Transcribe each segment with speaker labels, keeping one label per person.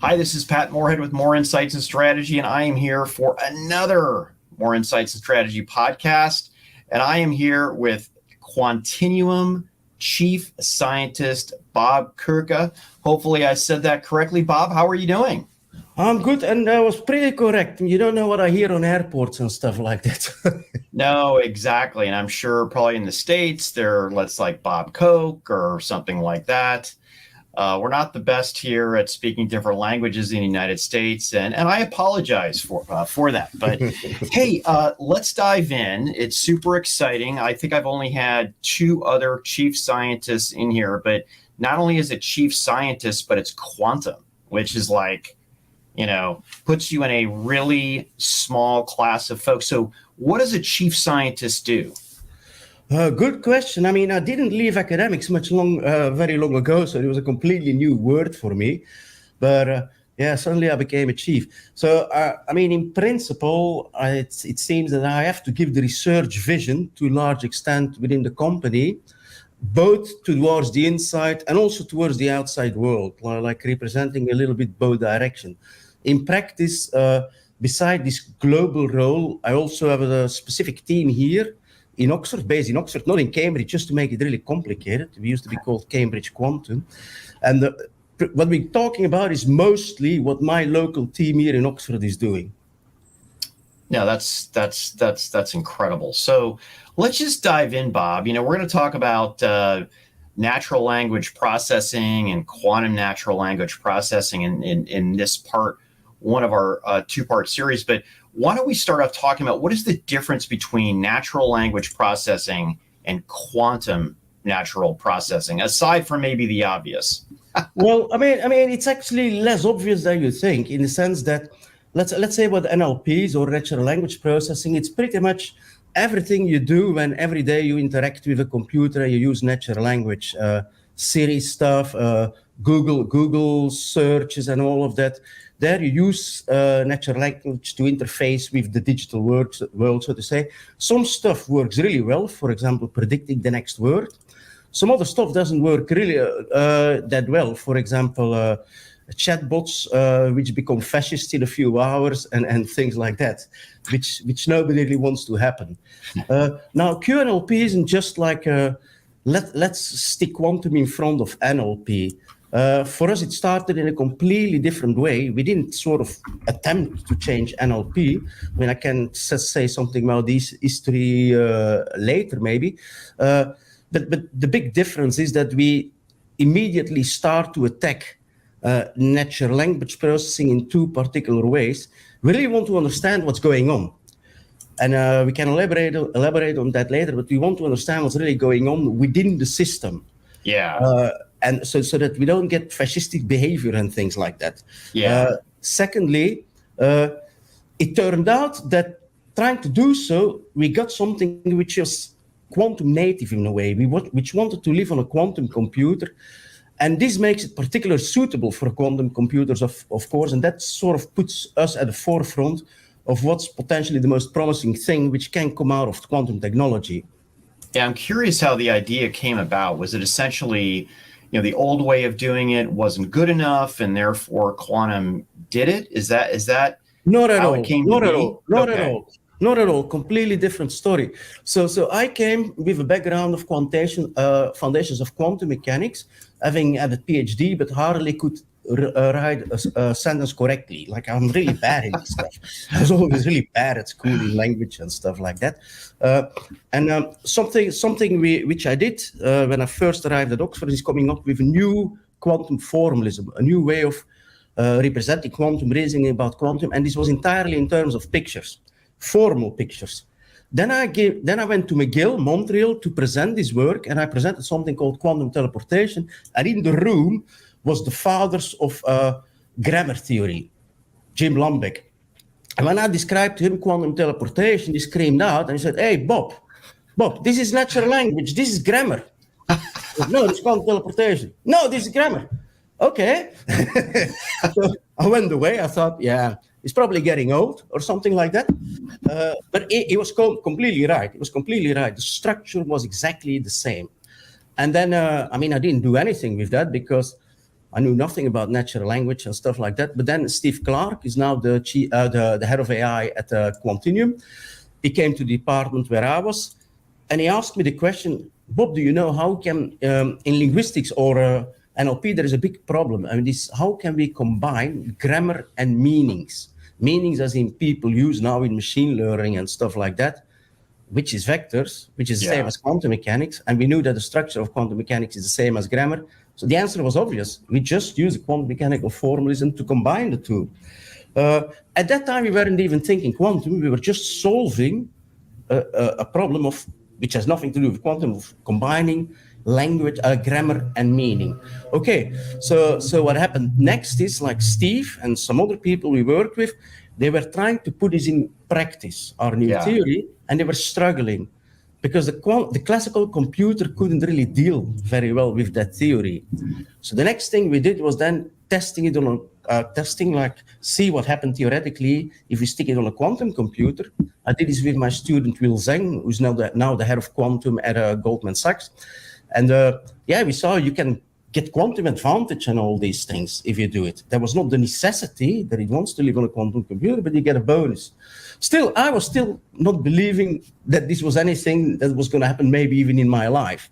Speaker 1: Hi, this is Pat Moorhead with More Insights and Strategy, and I am here for another More Insights and Strategy podcast. And I am here with Quantinuum Chief Scientist Bob Coecke. Hopefully I said that correctly. Bob, how are you doing?
Speaker 2: I'm good, and that was pretty correct. You don't know what I hear on airports and stuff like that.
Speaker 1: No, exactly. And I'm sure probably in the States, let's like Bob Coecke or something like that. We're not the best here at speaking different languages in the United States, and I apologize for that. But hey, let's dive in. It's super exciting. I think I've only had two other chief scientists in here, but not only is it chief scientist, but it's quantum, which is like, puts you in a really small class of folks. So what does a chief scientist do?
Speaker 2: Good question. I mean, I didn't leave academics very long ago, so it was a completely new word for me. But suddenly I became a chief. So, in principle, it seems that I have to give the research vision to a large extent within the company, both towards the inside and also towards the outside world, like representing a little bit both direction. In practice, beside this global role, I also have a specific team here in Oxford, based in Oxford, not in Cambridge, just to make it really complicated. We used to be called Cambridge Quantum. And what we're talking about is mostly what my local team here in Oxford is doing.
Speaker 1: No, that's incredible. So let's just dive in, Bob. We're going to talk about natural language processing and quantum natural language processing in this part, one of our two-part series. But why don't we start off talking about what is the difference between natural language processing and quantum natural processing, aside from maybe the obvious?
Speaker 2: Well, it's actually less obvious than you think, in the sense that let's say what NLPs or natural language processing, it's pretty much everything you do when every day you interact with a computer and you use natural language, Siri stuff, Google searches and all of that. There you use natural language to interface with the digital world, so to say. Some stuff works really well, for example, predicting the next word. Some other stuff doesn't work really that well. For example, chatbots which become fascist in a few hours and things like that, which nobody really wants to happen. Now, QNLP isn't just like let's stick quantum in front of NLP. For us, it started in a completely different way. We didn't sort of attempt to change NLP. I can say something about this history later, maybe. But the big difference is that we immediately start to attack natural language processing in two particular ways. We really want to understand what's going on. And we can elaborate on that later, but we want to understand what's really going on within the system.
Speaker 1: Yeah.
Speaker 2: And so that we don't get fascistic behavior and things like that.
Speaker 1: Yeah.
Speaker 2: Secondly, it turned out that trying to do so, we got something which is quantum native in a way, which wanted to live on a quantum computer. And this makes it particularly suitable for quantum computers, of course, and that sort of puts us at the forefront of what's potentially the most promising thing which can come out of quantum technology.
Speaker 1: Yeah, I'm curious how the idea came about. Was it essentially, the old way of doing it wasn't good enough, and therefore quantum did it? Is that
Speaker 2: not at
Speaker 1: how
Speaker 2: all?
Speaker 1: It came
Speaker 2: Not
Speaker 1: to
Speaker 2: at
Speaker 1: be?
Speaker 2: all. Not at all. Not at all. Completely different story. So I came with a background of foundations of quantum mechanics, having had a PhD, but hardly could write a sentence correctly. Like, I'm really bad in this stuff. I was always really bad at school in language and stuff like that. Something which I did when I first arrived at Oxford is coming up with a new quantum formalism, a new way of representing quantum, reasoning about quantum, and this was entirely in terms of pictures. Formal pictures. Then I went to McGill, Montreal, to present this work, and I presented something called quantum teleportation. And in the room was the fathers of grammar theory, Jim Lumbeck. And when I described to him quantum teleportation, he screamed out and he said, "Hey, Bob, this is natural language. This is grammar." Said, "No, it's quantum teleportation." "No, this is grammar." Okay. So I went away. I thought, yeah, he's probably getting old or something like that. But he was completely right. It was completely right. The structure was exactly the same. And then, I didn't do anything with that because I knew nothing about natural language and stuff like that. But then Steve Clark is now the head of AI at Quantinuum. He came to the department where I was, and he asked me the question, Bob, do you know how can, in linguistics or NLP, there is a big problem. I mean, how can we combine grammar and meanings? Meanings as in people use now in machine learning and stuff like that, which is vectors, which is the same as quantum mechanics. And we knew that the structure of quantum mechanics is the same as grammar. So the answer was obvious. We just use quantum mechanical formalism to combine the two. At that time, we weren't even thinking quantum. We were just solving a problem of, which has nothing to do with quantum, of combining language, grammar, and meaning. Okay, so what happened next is, like Steve and some other people we worked with, they were trying to put this in practice, our new theory, and they were struggling because the classical computer couldn't really deal very well with that theory. So the next thing we did was then testing it on see what happened theoretically if we stick it on a quantum computer. I did this with my student Will Zheng, who's now the head of quantum at Goldman Sachs. And we saw you can get quantum advantage and all these things if you do it. There was not the necessity that it wants to live on a quantum computer, but you get a bonus. Still, I was still not believing that this was anything that was going to happen maybe even in my life.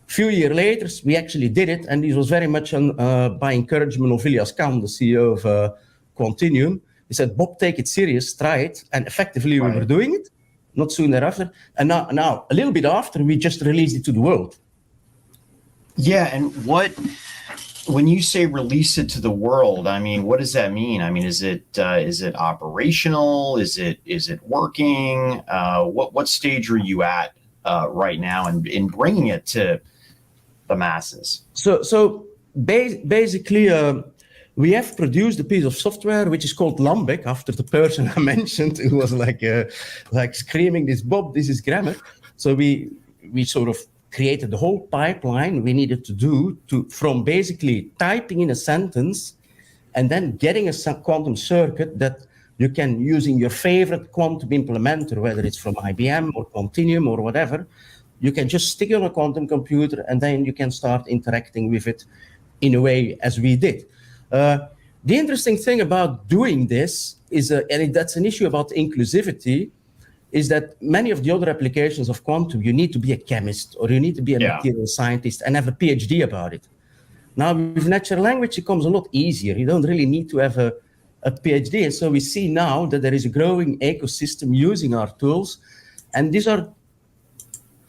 Speaker 2: A few years later, we actually did it, and this was very much by encouragement of Ilias Khan, the CEO of Quantinuum. He said, Bob, take it serious, try it. And effectively, we were doing it, not soon thereafter. And now, a little bit after, we just released it to the world.
Speaker 1: Yeah, and when you say release it to the world, I mean, what does that mean? I mean, is it operational? Is it working? What stage are you at right now in bringing it to the masses?
Speaker 2: So basically, we have produced a piece of software which is called Lambic, after the person I mentioned who was like screaming, "This Bob, this is grammar." So we sort of created the whole pipeline we needed to do from basically typing in a sentence and then getting a quantum circuit that you can use in your favorite quantum implementer, whether it's from IBM or Quantinuum or whatever. You can just stick it on a quantum computer and then you can start interacting with it in a way as we did. The interesting thing about doing this is, and that's an issue about inclusivity, is that many of the other applications of quantum, you need to be a chemist or you need to be a material scientist and have a PhD about it. Now, with natural language, it comes a lot easier. You don't really need to have a PhD. And so we see now that there is a growing ecosystem using our tools. And these are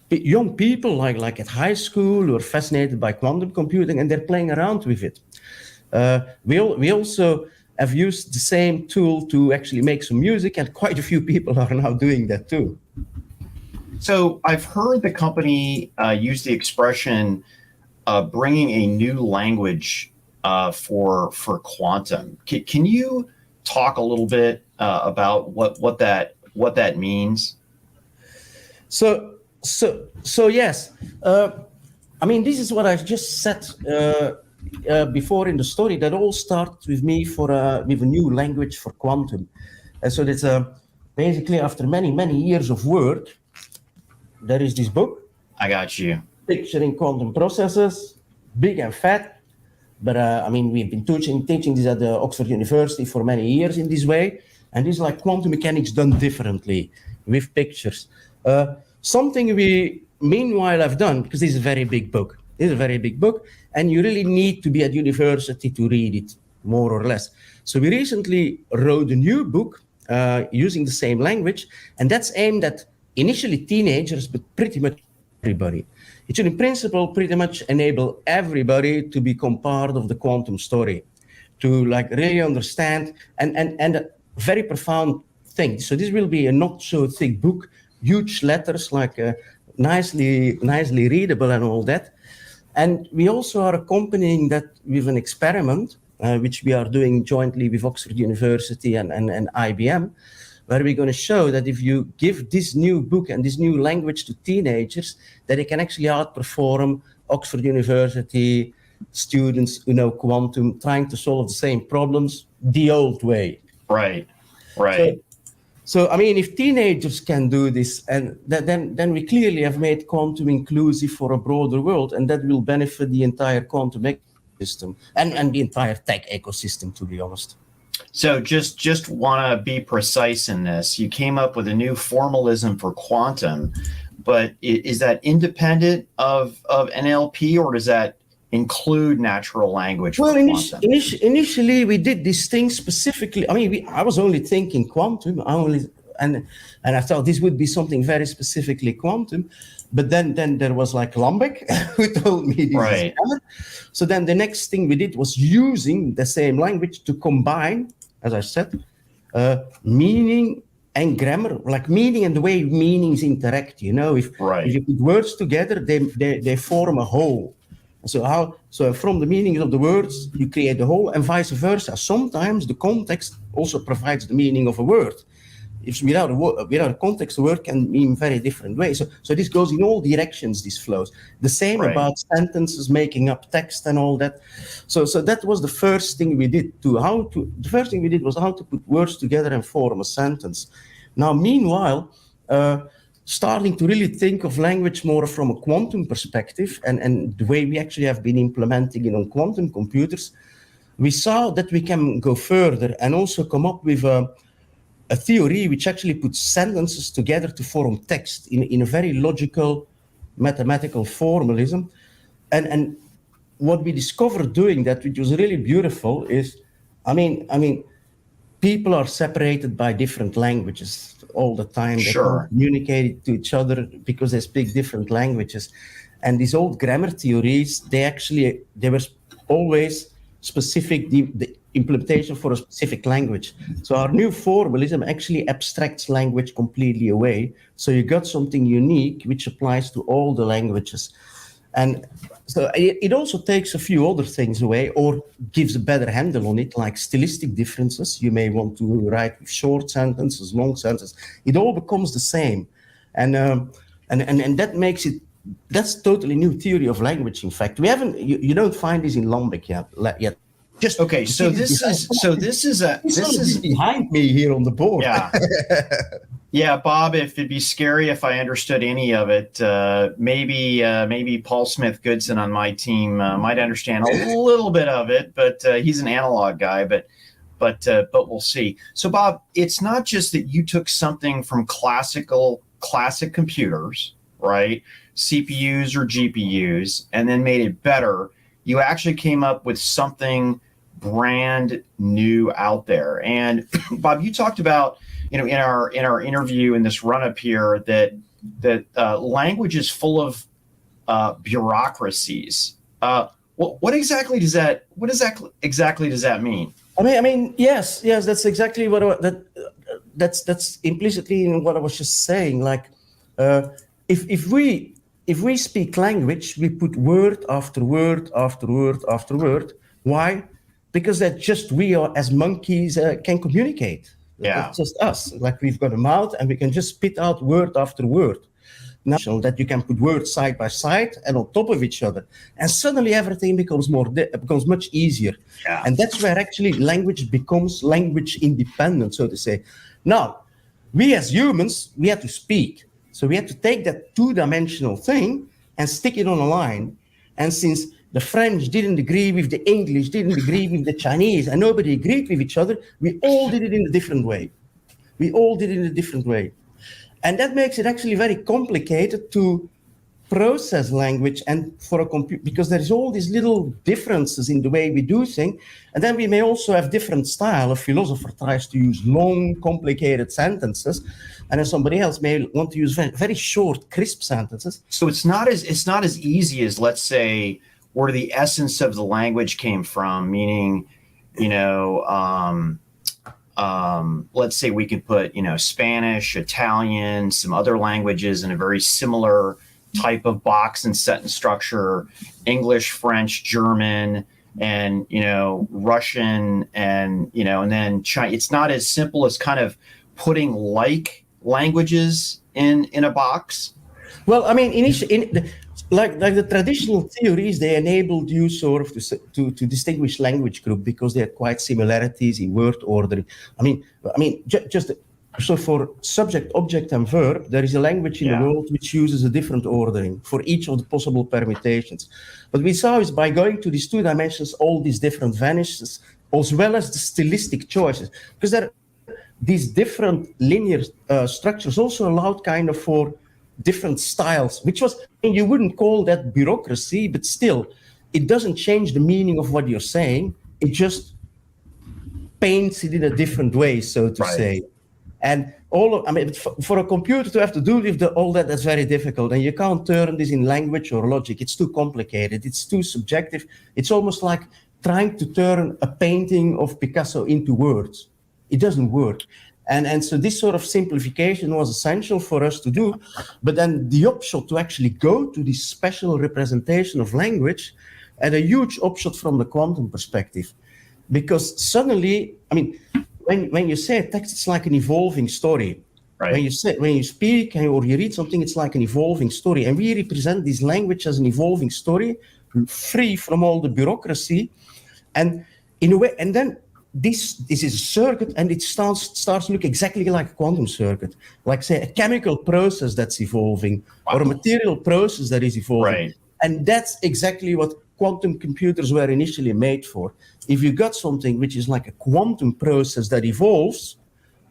Speaker 2: young people like at high school who are fascinated by quantum computing and they're playing around with it. We also have used the same tool to actually make some music, and quite a few people are now doing that too.
Speaker 1: So I've heard the company use the expression bringing a new language for quantum. Can you talk a little bit about what that means? So
Speaker 2: yes. I mean, this is what I've just said before in the story, that all starts with me with a new language for quantum. And so that's basically after many years of work, there is this book.
Speaker 1: I got you.
Speaker 2: Picturing quantum processes, big and fat. But I mean, we've been teaching this at the Oxford University for many years in this way. And this is like quantum mechanics done differently with pictures. Something we meanwhile have done, because this is a very big book. It's a very big book, and you really need to be at university to read it, more or less. So we recently wrote a new book using the same language, and that's aimed at initially teenagers, but pretty much everybody. It should, in principle, pretty much enable everybody to become part of the quantum story, to like really understand, and a very profound thing. So this will be a not so thick book, huge letters, like nicely readable and all that. And we also are accompanying that with an experiment, which we are doing jointly with Oxford University and IBM, where we're going to show that if you give this new book and this new language to teenagers, that it can actually outperform Oxford University students who know quantum, trying to solve the same problems the old way.
Speaker 1: Right.
Speaker 2: So I mean, if teenagers can do this, and then we clearly have made quantum inclusive for a broader world, and that will benefit the entire quantum ecosystem. system and the entire tech ecosystem, to be honest.
Speaker 1: So just want to be precise in this. You came up with a new formalism for quantum, but is that independent of NLP, or does that include natural language?
Speaker 2: Well, initially we did this thing specifically. I mean, I was only thinking quantum. And I thought this would be something very specifically quantum. But then there was like Lambek who told me this
Speaker 1: right.
Speaker 2: is common. So then the next thing we did was using the same language to combine, as I said, meaning and grammar, like meaning and the way meanings interact. You know, if you put words together, they form a whole. So from the meanings of the words, you create the whole, and vice versa. Sometimes the context also provides the meaning of a word. If without a context, a word can mean very different ways. So this goes in all directions, this flows. The same about sentences, making up text and all that. So that was the first thing we did. The first thing we did was how to put words together and form a sentence. Now, meanwhile, starting to really think of language more from a quantum perspective, and the way we actually have been implementing it on quantum computers, we saw that we can go further and also come up with a theory which actually puts sentences together to form text in a very logical, mathematical formalism. And what we discovered doing that, which was really beautiful, is, I mean, people are separated by different languages all the time. They can't communicate to each other because they speak different languages. And these old grammar theories, they were always specific, the implementation for a specific language. So our new formalism actually abstracts language completely away. So you got something unique which applies to all the languages. And so it also takes a few other things away, or gives a better handle on it, like stylistic differences. You may want to write with short sentences, long sentences. It all becomes the same. And that makes it, that's totally new theory of language. In fact, you don't find this in Lambek yet.
Speaker 1: Just okay. So this is
Speaker 2: behind me here on the board.
Speaker 1: Yeah. Yeah, Bob, if it'd be scary if I understood any of it, maybe Paul Smith-Goodson on my team might understand a little bit of it, but he's an analog guy, but we'll see. So Bob, it's not just that you took something from classic computers, right? CPUs or GPUs, and then made it better. You actually came up with something brand new out there. And Bob, you talked about, in our interview in this run up here, that language is full of bureaucracies. What exactly does that mean?
Speaker 2: I mean, yes, that's exactly what that's implicitly in what I was just saying. Like, if we speak language, we put word after word after word after word. Why? Because that just we are, as monkeys can communicate.
Speaker 1: Yeah.
Speaker 2: It's just us. Like, we've got a mouth and we can just spit out word after word. Now that you can put words side by side and on top of each other, and suddenly everything becomes much easier.
Speaker 1: Yeah.
Speaker 2: And that's where actually language becomes language independent, so to say. Now, we as humans, we had to speak. So we had to take that two-dimensional thing and stick it on a line. And since the French didn't agree with the English, didn't agree with the Chinese, and nobody agreed with each other, we all did it in a different way. And that makes it actually very complicated to process language and for a computer, because there's all these little differences in the way we do things. And then we may also have different style. A philosopher tries to use long, complicated sentences, and then somebody else may want to use very, very short, crisp sentences.
Speaker 1: So it's not as easy as, let's say, where the essence of the language came from, meaning, let's say we could put, Spanish, Italian, some other languages in a very similar type of box and sentence structure, English, French, German, and, Russian, and, and then China. It's not as simple as kind of putting like languages in a box.
Speaker 2: Well, I mean, like the traditional theories, they enabled you sort of to distinguish language group because they had quite similarities in word ordering. I mean, just So for subject, object, and verb, there is a language in the world which uses a different ordering for each of the possible permutations. What we saw is by going to these 2 dimensions, all these different vanishes, as well as the stylistic choices, because these different linear structures also allowed kind of for different styles, which was, and you wouldn't call that bureaucracy, but still, it doesn't change the meaning of what you're saying. It just paints it in a different way, so to say. And for a computer to have to do with all that, that's very difficult. And you can't turn this in language or logic. It's too complicated. It's too subjective. It's almost like trying to turn a painting of Picasso into words. It doesn't work. And so this sort of simplification was essential for us to do. But then the upshot to actually go to this special representation of language had a huge upshot from the quantum perspective. Because suddenly, when you say a text, it's like an evolving story. Right. When you speak or you read something, it's like an evolving story. And we represent this language as an evolving story, free from all the bureaucracy. And in a way, and then this is a circuit, and it starts to look exactly like a quantum circuit, like say a chemical process that's evolving, or a material process that is evolving. Right. And that's exactly what quantum computers were initially made for. If you got something which is like a quantum process that evolves,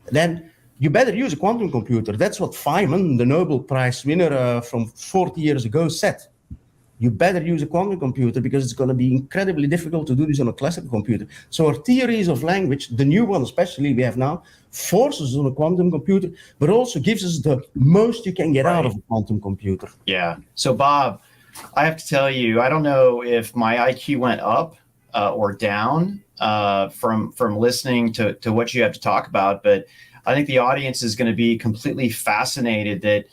Speaker 2: then you better use a quantum computer. That's what Feynman, the Nobel Prize winner from 40 years ago, said. You better use a quantum computer because it's going to be incredibly difficult to do this on a classical computer. So our theories of language, the new one especially we have now, forces on a quantum computer, but also gives us the most you can get out of a quantum computer.
Speaker 1: Yeah. So Bob, I have to tell you, I don't know if my IQ went up or down from listening to what you have to talk about, but I think the audience is going to be completely fascinated that,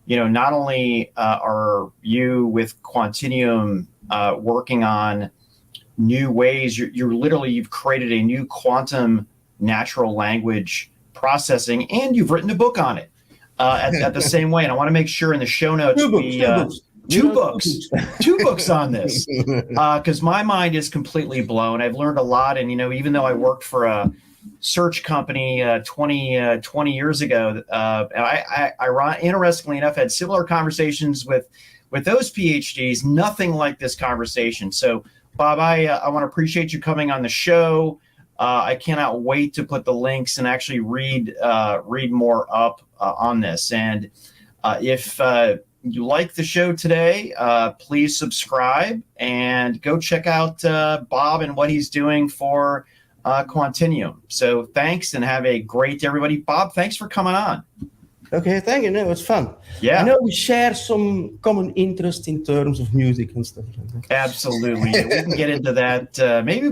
Speaker 1: not only are you with Quantinuum working on new ways, you've created a new quantum natural language processing, and you've written a book on it at the same way. And I want to make sure in the show notes two books on this, because my mind is completely blown. I've learned a lot, and even though I worked for a search company 20 years ago, I interestingly enough had similar conversations with those PhDs. Nothing like this conversation. So Bob, I want to appreciate you coming on the show. I cannot wait to put the links and actually read more up on this. And if you like the show today, please subscribe and go check out Bob and what he's doing for Quantinuum. So thanks, and have a great day, everybody. Bob, thanks for coming on.
Speaker 2: Okay, thank you. No, it was fun. Yeah. I know we share some common interest in terms of music and stuff like that.
Speaker 1: Absolutely. We can get into that maybe